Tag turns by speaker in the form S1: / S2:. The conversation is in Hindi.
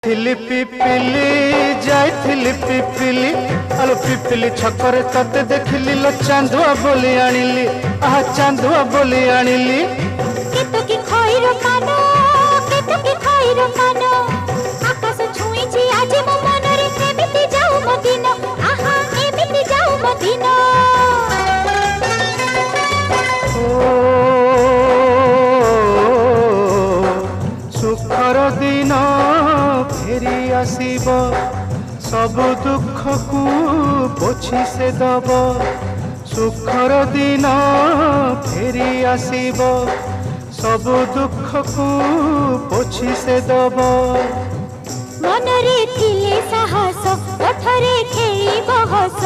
S1: थिली पिपिली जाइथिली पिपिली आलो पिपिली छकरे तते देखिली लो चांदुआ बोली आनिली आहा चांदुआ बोली आनिली
S2: केतो की खइरो कानो केतो की खइरो कानो आकाश छुईची आज मो मनरे एमिति जाऊ मो दिन आहा एमिति जाऊ मो दिन
S1: सुखर दिन फेरी आसीब सब दुख को पोछि से दब सुखर दिन फेरी आसीब सब दुख को पोछि से दब
S2: मनरे थिले साहस ओठरे खेई बहस